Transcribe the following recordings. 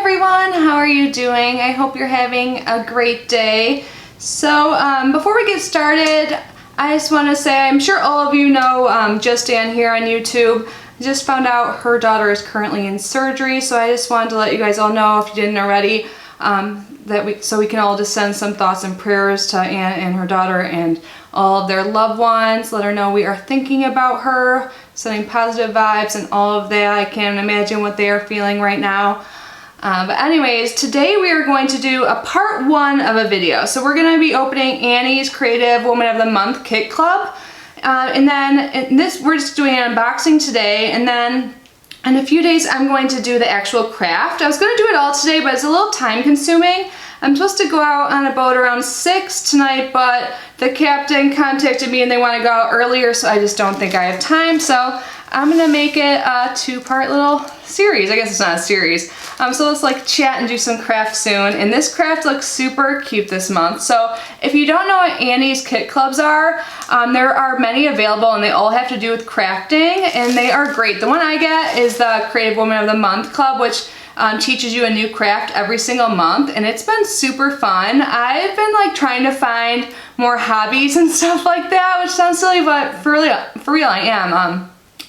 everyone, how are you doing? I hope you're having a great day. So before we get started, I just want to say I'm sure all of you know Just Dan here on YouTube. I just found out her daughter is currently in surgery, so I just wanted to let you guys all know, if you didn't already, so we can all just send some thoughts and prayers to Anna and her daughter and all of their loved ones. Let her know we are thinking about her, sending positive vibes and all of that. I can't imagine what they are feeling right now. But anyways, today we are going to do a part one of a video. So we're going to be opening Annie's Creative Woman of the Month Kit Club. And then we're just doing an unboxing today, and then in a few days I'm going to do the actual craft. I was going to do it all today, but it's a little time consuming. I'm supposed to go out on a boat around 6 tonight, but the captain contacted me and they want to go out earlier, so I just don't think I have time. So I'm going to make it a two-part little series. I guess it's not a series. So let's like chat and do some craft soon. And this craft looks super cute this month. So if you don't know what Annie's Kit Clubs are, there are many available and they all have to do with crafting, and they are great. The one I get is the Creative Woman of the Month Club, which teaches you a new craft every single month, and it's been super fun. I've been like trying to find more hobbies and stuff like that, which sounds silly, but for real I am.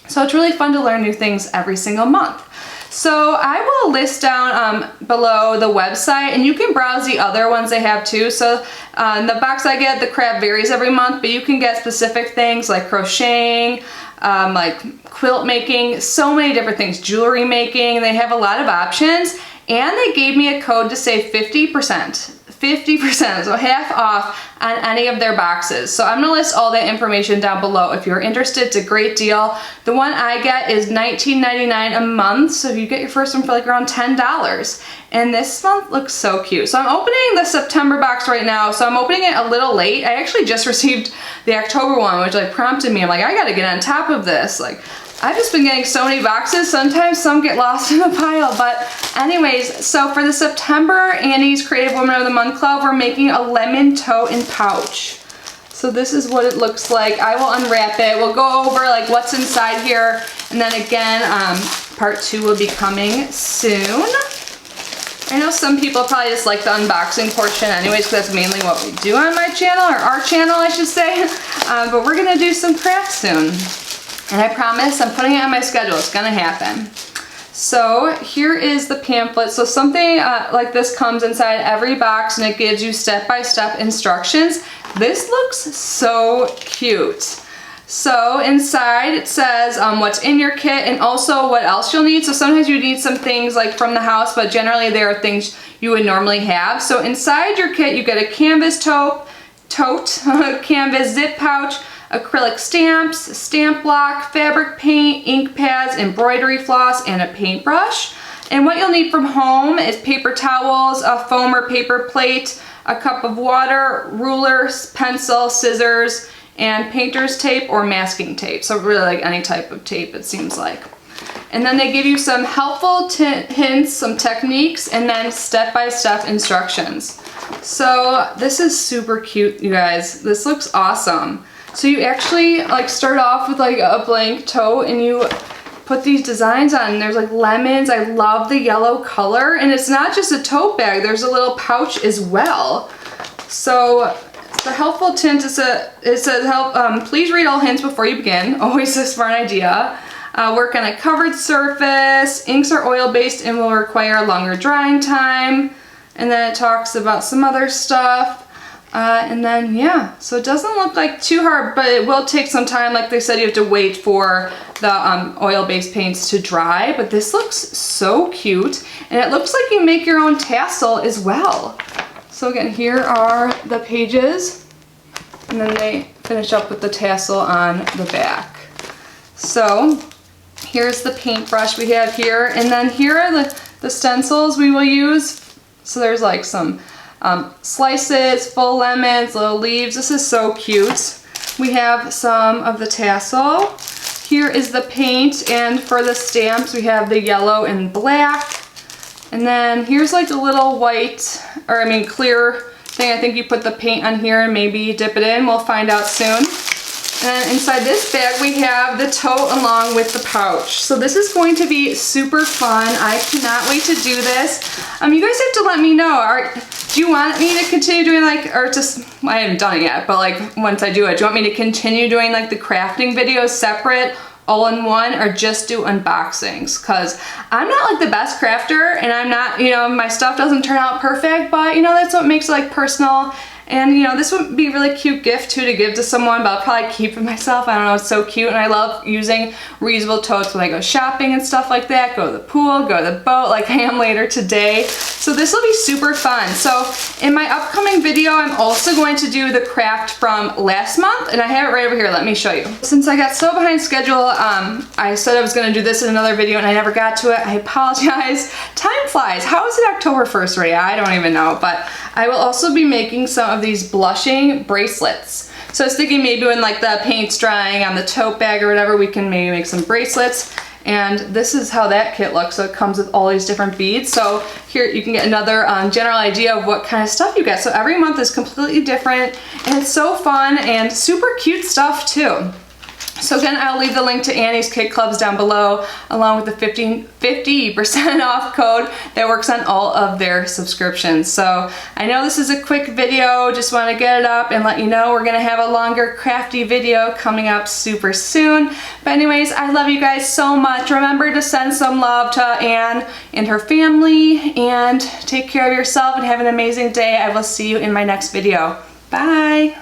So it's really fun to learn new things every single month. So I will list down below the website, and you can browse the other ones they have too. So in the box I get, the craft varies every month, but you can get specific things like crocheting, like quilt making, so many different things, jewelry making. They have a lot of options, and they gave me a code to save 50%. 50%, so half off on any of their boxes. So I'm gonna list all that information down below. If you're interested, it's a great deal. The one I get is $19.99 a month, so you get your first one for like around $10. And this month looks so cute. So I'm opening the September box right now, so I'm opening it a little late. I actually just received the October one, which like prompted me. I'm like, I gotta get on top of this. Like, I've just been getting so many boxes, sometimes some get lost in the pile. But anyways, so for the September Annie's Creative Woman of the Month Club, we're making a lemon tote and pouch. So this is what it looks like. I will unwrap it. We'll go over like what's inside here, and then again, part two will be coming soon. I know some people probably just like the unboxing portion anyways, because that's mainly what we do on my channel, or our channel I should say. But we're gonna do some crafts soon. And I promise I'm putting it on my schedule. It's gonna happen. So here is the pamphlet. So something like this comes inside every box, and it gives you step-by-step instructions. This looks so cute. So inside it says what's in your kit and also what else you'll need. So sometimes you need some things like from the house, but generally there are things you would normally have. So inside your kit you get a canvas tote, canvas zip pouch, acrylic stamps, stamp block, fabric paint, ink pads, embroidery floss, and a paintbrush. And what you'll need from home is paper towels, a foam or paper plate, a cup of water, ruler, pencil, scissors, and painter's tape or masking tape. So really like any type of tape, it seems like. And then they give you some helpful hints, some techniques, and then step-by-step instructions. So this is super cute, you guys. This looks awesome. So you actually like start off with like a blank tote, and you put these designs on, and there's like lemons. I love the yellow color, and it's not just a tote bag, there's a little pouch as well. So the helpful tint is it says help, please read all hints before you begin. Always a smart idea. Work on a covered surface. Inks are oil based and will require a longer drying time. And then it talks about some other stuff. And then, yeah, so it doesn't look like too hard, but it will take some time. Like they said, you have to wait for the oil-based paints to dry, but this looks so cute. And it looks like you make your own tassel as well. So again, here are the pages, and then they finish up with the tassel on the back. So here's the paintbrush we have here, and then here are the stencils we will use. So there's like some slices, full lemons, little leaves. This is so cute. We have some of the tassel. Here is the paint, and for the stamps we have the yellow and black. And then here's like a little white, or I mean clear thing. I think you put the paint on here and maybe dip it in. We'll find out soon. And inside this bag we have the tote along with the pouch. So this is going to be super fun. I cannot wait to do this. You guys have to let me know. Do you want me to continue doing like, or just, I haven't done it yet, but like once I do it, do you want me to continue doing like the crafting videos separate, all in one, or just do unboxings? Because I'm not like the best crafter, and I'm not, you know, my stuff doesn't turn out perfect, but you know, that's what makes it like personal. And you know, this would be a really cute gift too to give to someone, but I'll probably keep it myself. I don't know, it's so cute, and I love using reusable totes when I go shopping and stuff like that, go to the pool, go to the boat like I am later today. So this will be super fun. So in my upcoming video, I'm also going to do the craft from last month, and I have it right over here. Let me show you. Since I got so behind schedule, I said I was gonna do this in another video and I never got to it. I apologize. Time flies. How is it October 1st already? I don't even know, but I will also be making some of these blushing bracelets. So I was thinking maybe when like the paint's drying on the tote bag or whatever, we can maybe make some bracelets. And this is how that kit looks. So it comes with all these different beads. So here you can get another general idea of what kind of stuff you get. So every month is completely different, and it's so fun and super cute stuff too. So again, I'll leave the link to Annie's Kit Clubs down below, along with the 50% off code that works on all of their subscriptions. So I know this is a quick video, just want to get it up and let you know we're going to have a longer crafty video coming up super soon. But anyways, I love you guys so much. Remember to send some love to Anne and her family, and take care of yourself and have an amazing day. I will see you in my next video. Bye!